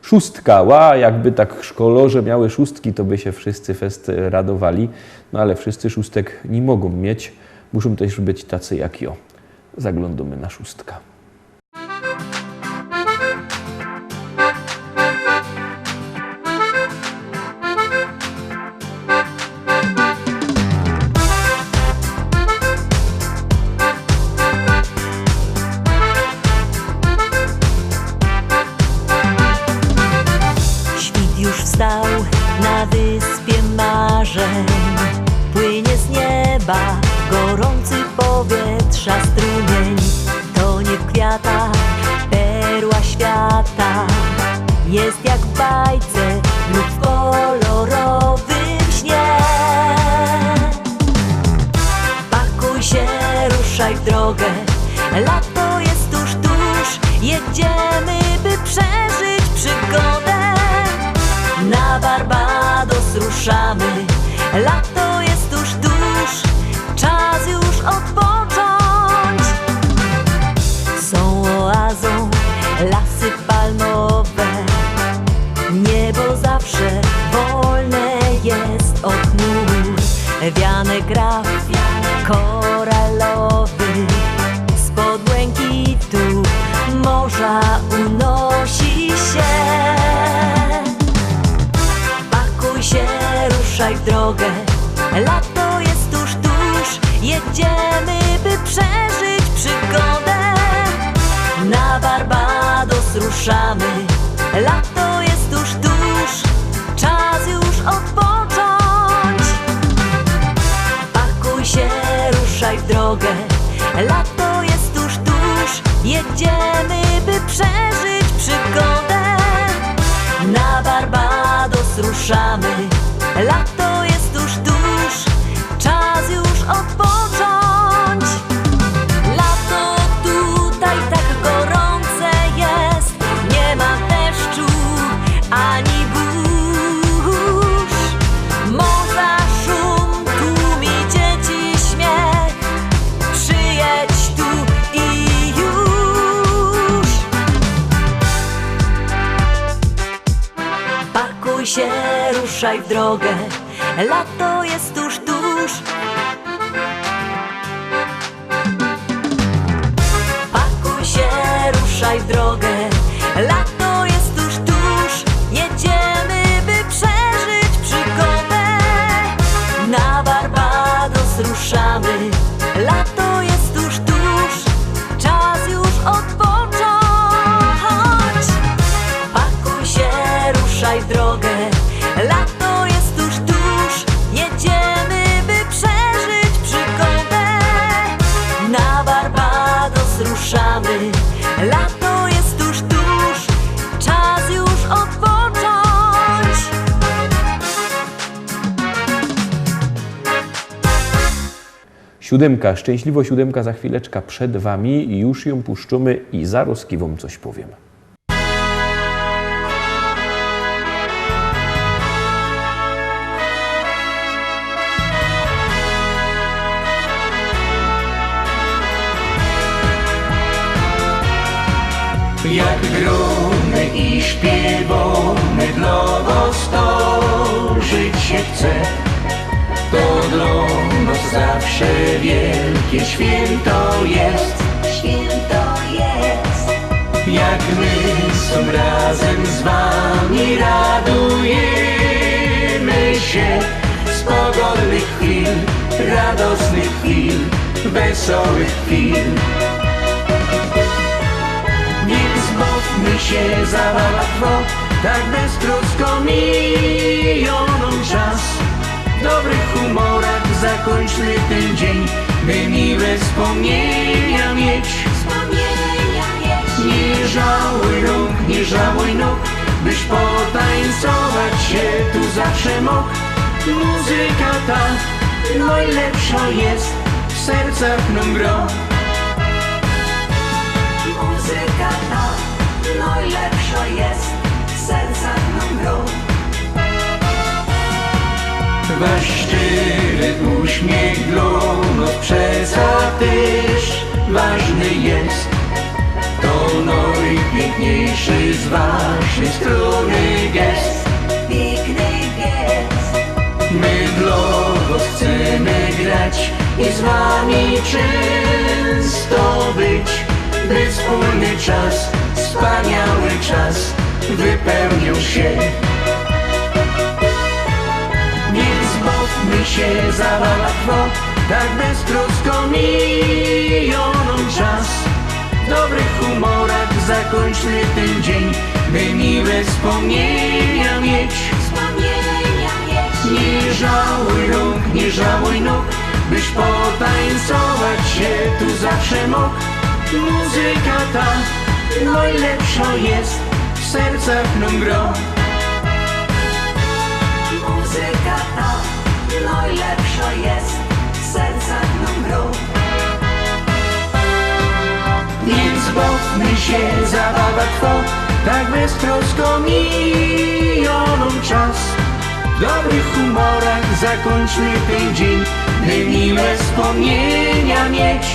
Szóstka, jakby tak szkolorze miały szóstki, to by się wszyscy fest radowali. No ale wszyscy szóstek nie mogą mieć. Muszą też być tacy jak ja. Zaglądamy na szóstka. Wstał na wyspie marzeń, płynie z nieba gorący powietrza strumień. Tonie w kwiatach perła świata, jest jak w bajce lub w kolorowym śnie. Pakuj się, ruszaj w drogę, lato jest tuż, tuż, jedziemy, by przeżyć przygodę. Na Barbados ruszamy, lato jest tuż, tuż, czas już odpocząć. Są oazą lasy palmowe, niebo zawsze wolne jest od chmur. Wianek raf koralowy, spod błękitu morza unosi się. Ruszaj w drogę, lato jest tuż, tuż, jedziemy, by przeżyć przygodę. Na Barbados ruszamy, lato jest tuż, tuż, czas już odpocząć. Pakuj się, ruszaj w drogę, lato jest tuż, tuż, jedziemy, by przeżyć przygodę. Na Barbados ruszamy, lato jest tuż, tuż, czas już odpocząć. Lato tutaj tak gorące jest, nie ma deszczu ani burz. Morza szum, tłumi dzieci śmiech, przyjedź tu i już. Pakuj się, ruszaj w drogę, lato jest tuż, tuż. Pakuj się, ruszaj w drogę, lato jest tuż, tuż, jedziemy, by przeżyć przygodę. Na Barbados ruszamy, lato jest tuż, tuż, czas już odpocząć. Pakuj się, ruszaj w drogę, lato jest tuż, tuż, jedziemy, by przeżyć przygodę. Na Barbados ruszamy, lato jest tuż, tuż, czas już odpocząć. Siódemka, szczęśliwo siódemka za chwileczkę przed wami i już ją puszczymy i zaraz wam coś powiem. Jak gromy i śpiewamy dla was, to żyć się chce. To dla nas zawsze wielkie święto jest. Święto jest. Jak my są razem z wami, radujemy się z pogodnych chwil, radosnych chwil, wesołych chwil. Więc bawmy się za łatwo, tak beztrosko mijoną czas. W dobrych humorach zakończmy ten dzień, by miłe wspomnienia mieć. Nie żałuj rąk, nie żałuj nóg, byś potańcować się tu zawsze mógł. Muzyka ta najlepsza jest, w sercach nam gra. Muzyka ta najlepsza jest, w sercach nam gra. Wasz szczery uśmiech dla nas też ważny jest. To najpiękniejszy z waszych stron i z wami często być, by wspólny czas, wspaniały czas wypełnił się. Więc bawmy się, zabawa trwa, tak beztrosko miją nam czas. W dobrych humorach zakończmy ten dzień, by miłe wspomnienia mieć. Nie żałuj rąk, nie żałuj nóg, byś potańcować się tu zawsze mógł. Muzyka ta najlepsza jest, w sercach nam gro. Muzyka ta najlepsza jest, w sercach nam gro. Więc bawmy się, zabawa trwa, tak beztrosko miją nam czas. W dobrych humorach zakończmy ten dzień, by miłe wspomnienia mieć.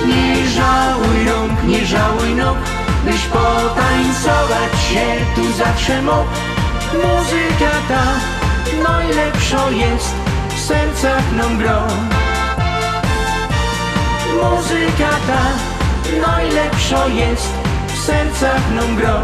Nie żałuj rąk, nie żałuj nóg, byś potańcować się tu zawsze mógł. Muzyka ta najlepsza jest, w sercach nam gro. Muzyka ta najlepsza jest, w sercach nam gro.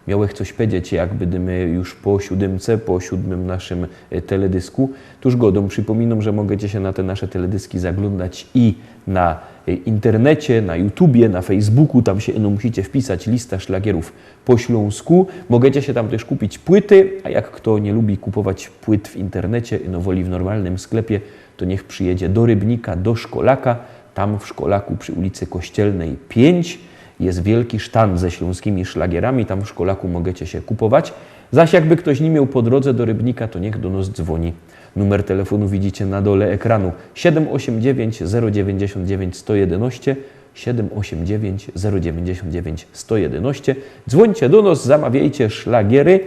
Miałech coś powiedzieć, jak będziemy już po 7, po 7 naszym teledysku. Tuż godą przypominam, że możecie się na te nasze teledyski zaglądać i na internecie, na YouTubie, na Facebooku. Tam się musicie wpisać lista szlagierów po śląsku. Możecie się tam też kupić płyty, a jak kto nie lubi kupować płyt w internecie, woli w normalnym sklepie, to niech przyjedzie do Rybnika, do Szkolaka. Tam w Szkolaku przy ulicy Kościelnej 5 jest wielki sztand ze śląskimi szlagierami, tam w Szkolaku możecie się kupować. Zaś jakby ktoś nie miał po drodze do Rybnika, to niech do nas dzwoni. Numer telefonu widzicie na dole ekranu 789 099 111, 789 099 111. Dzwońcie do nas, zamawiajcie szlagiery,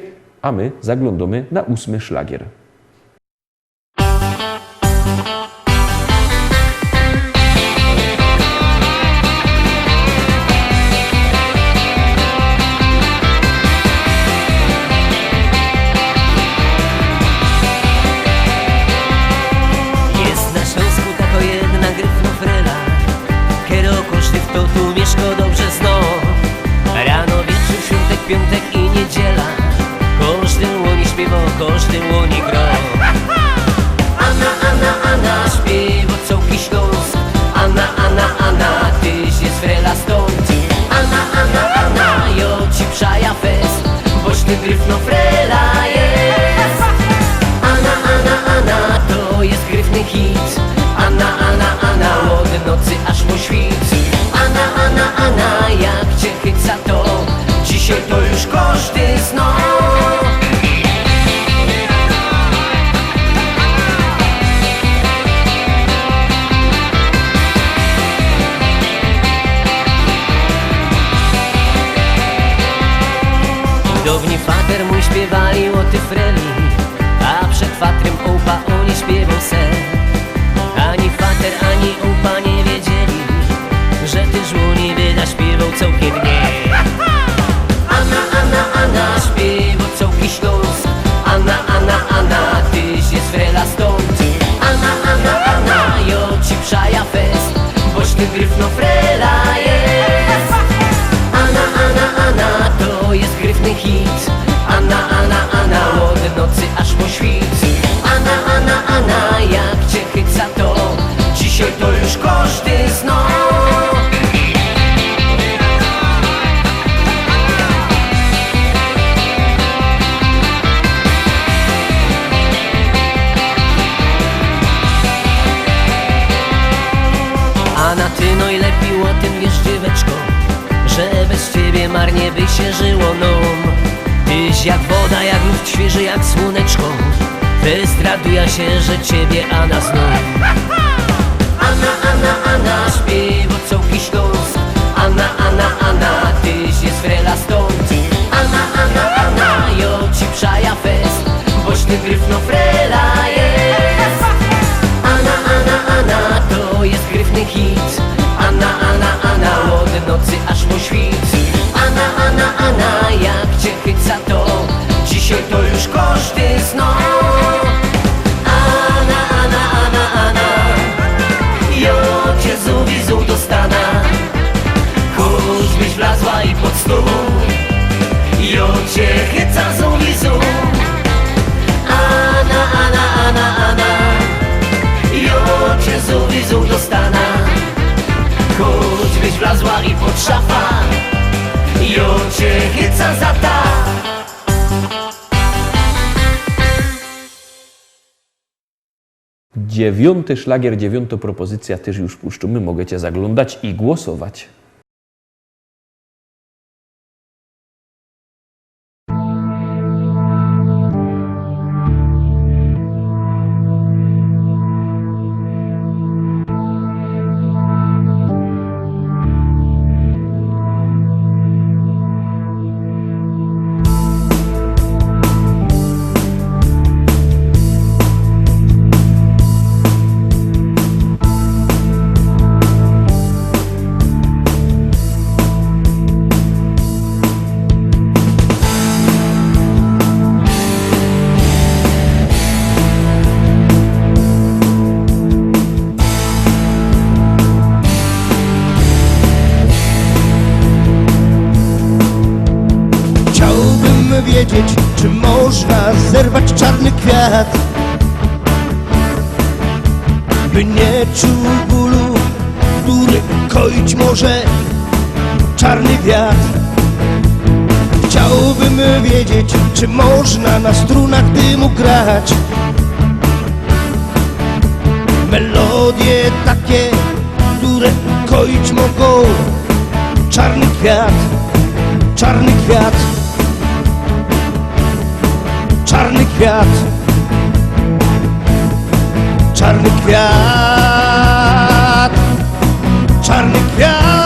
a my zaglądamy na 8 szlagier. Kto tu mieszka dobrze zno. Rano, wieczór, świątek, piątek i niedziela. Każdy łoni śpiewa, każdy łoni gro. Anna, Anna, Anna, śpiewa całki Śląsk. Anna, Anna, Anna, tyś jest frela stąd. Anna, Anna, Anna, jo ci przaja fest, boś ty gryfno frela jest. Anna, Anna, Anna, to jest gryfny hit. Anna, Anna, Anna, od nocy aż po świt. Anna, Anna, Anna, jak cię chyca to, dzisiaj to już każdy zna. Dawni fater mój śpiewali o ty freli, a przed fatrem opa oni śpiewał se. Ani fater, ani opa nie wiedzieli, że ty żłoni wyda śpiewał całkiem nie. Anna, Anna, Anna, śpiewał całki Śląsk. Anna, Anna, Anna, tyś jest frela stąd. Anna, Anna, Anna, jo ci przaja fest, boś ty gryfno frela jest. Anna, Anna, Anna, to jest gryfny hit. Anna, Anna, Anna, od nocy aż po świt. Anna, Anna, Anna, jak cię chyca to, dzisiaj to już każdy zna. Anna, ty najlepiej o tym wiesz, dzieweczko, że bez ciebie marnie by się żyło nam. Tyś jak woda, jak lód, świeży jak słoneczko. Wystraduja się, że ciebie Anna zna. Anna, Anna, Anna, śpiewa całki Śląsk. Anna, Anna, Anna, tyś jest frela stąd. Anna, Anna, Anna, jo ci przaja fest, boś ty gryfno frela jest. Anna, Anna, Anna, to jest gryfny hit. Anna, Anna, Anna, od nocy aż po świt. Anna, Anna, Anna, jak cię chyca to, dzisiaj wlazła i pod szafa. Jo cię chyca za ta. Dziewiąty szlagier, dziewiąta propozycja też już puszczymy. Możecie zaglądać i głosować. Wiedzieć, czy można zerwać czarny kwiat, by nie czuł bólu, który koić może czarny wiatr. Chciałbym wiedzieć, czy można na strunach dymu grać melodie takie, które koić mogą czarny kwiat, czarny kwiat. Czarny kwiat, czarny kwiat, czarny kwiat.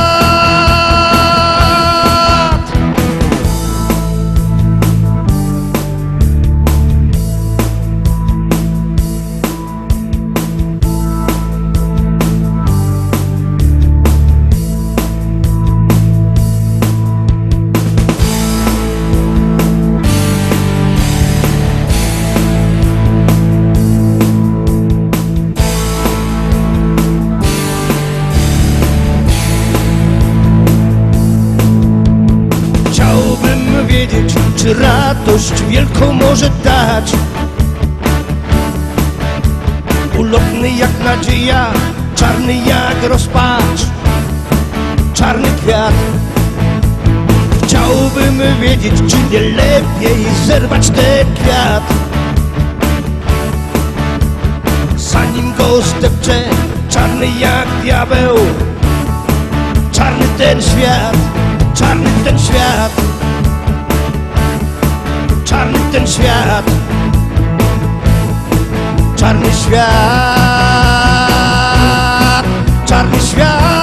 Czy radość wielką może dać ulotny jak nadzieja, czarny jak rozpacz, czarny kwiat. Chciałbym wiedzieć, czy nie lepiej zerwać ten kwiat, zanim go zdepcze, czarny jak diabeł, czarny ten świat, czarny ten świat. Czarny ten świat, czarny świat, czarny świat.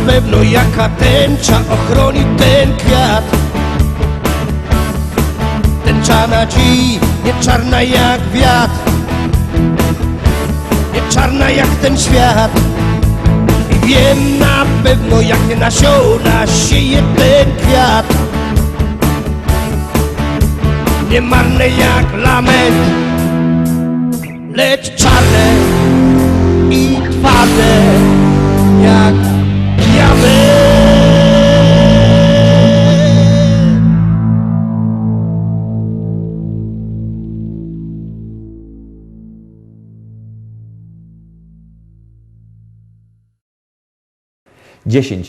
Pewno jaka tęcza ochroni ten kwiat. Tęcza nadziei, nie czarna jak wiatr, nie czarna jak ten świat. I wiem na pewno jakie nasiona sieje ten kwiat. Nie marne jak lament, lecz czarne i twarde jak diament.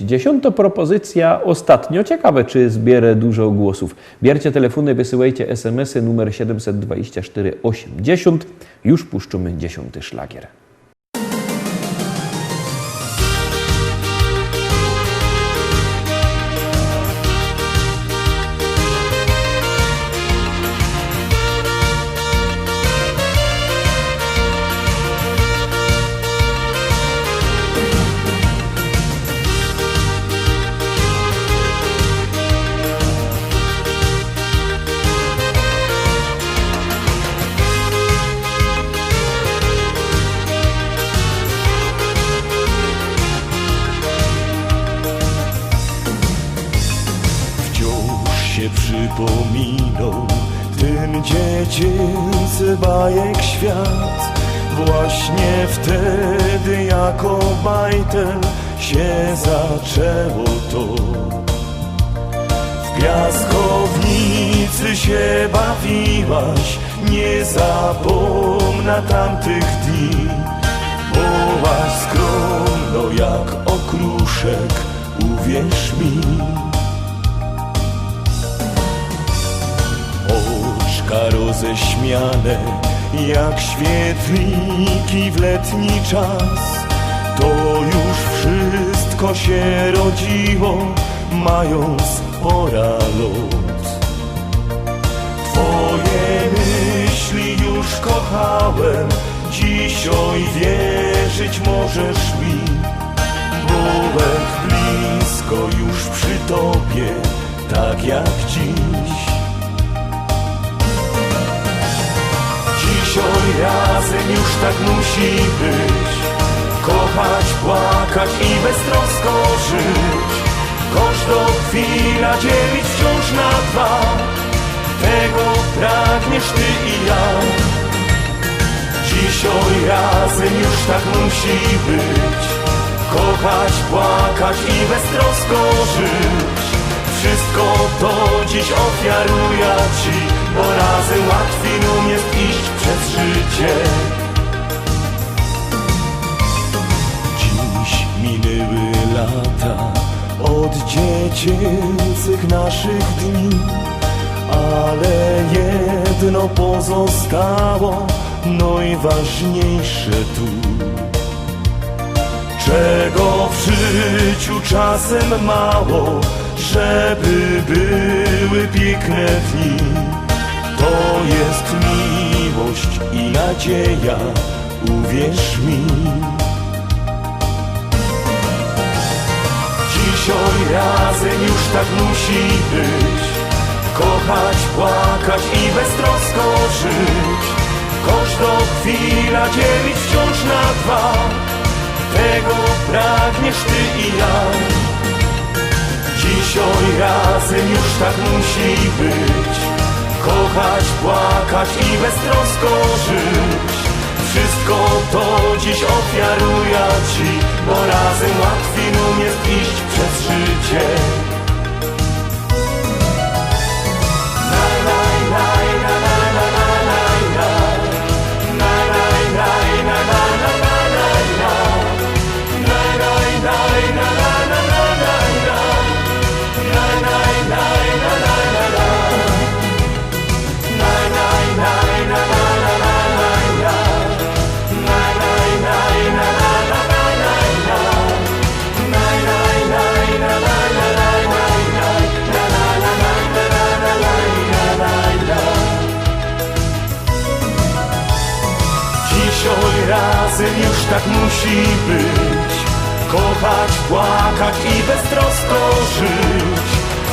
Dziesiąta propozycja, ostatnio. Ciekawe, czy zbierę dużo głosów. Bierzcie telefony, wysyłajcie SMS-y numer 724 80. Już puszczymy 10. szlagier. przypominał ten dziecięcy bajek świat. Właśnie wtedy jako bajtel się zaczęło to. W piaskownicy się bawiłaś, nie zapomnę tamtych dni. Byłaś skromno jak okruszek, uwierz mi. Oczka roześmiane jak świetliki w letni czas. To już wszystko się rodziło, mając pora lot. Twoje myśli już kochałem, dzisiaj wierzyć możesz mi. Byłem blisko już przy tobie, tak jak dziś. Dzisiaj razem już tak musi być. Kochać, płakać i beztrosko żyć. Każdą chwilę dzielić wciąż na dwa. Tego pragniesz ty i ja. Dzisiaj razem już tak musi być. Kochać, płakać i beztrosko żyć. Wszystko to dziś ofiaruję ci, bo razem łatwiej nam jest iść przez życie. Dziś minęły lata od dziecięcych naszych dni, ale jedno pozostało, najważniejsze tu. Czego w życiu czasem mało, żeby były piękne dni. To jest miłość i nadzieja, uwierz mi. Dzisiaj razem już tak musi być. Kochać, płakać i beztrosko żyć. Każdą chwilę dzielić wciąż na dwa. Tego pragniesz ty i ja. Dzisiaj razem już tak musi być. Kochać, płakać i beztrosko żyć. Wszystko to dziś ofiaruję ci, bo razem łatwiej nam jest iść przez życie. Razem już tak musi być. Kochać, płakać i beztrosko żyć.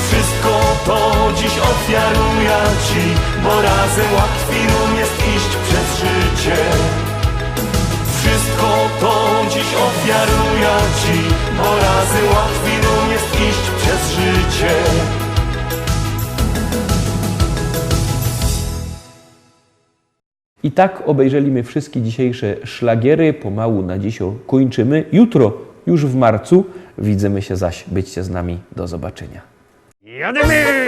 Wszystko to dziś ofiaruję ci, bo razem łatwiej nam jest iść przez życie. Wszystko to dziś ofiaruję ci, bo razem łatwiej nam jest iść przez życie. I tak obejrzeliśmy wszystkie dzisiejsze szlagiery. Pomału na dziś kończymy. Jutro, już w marcu, widzimy się zaś. Byćcie z nami. Do zobaczenia. Jadymy!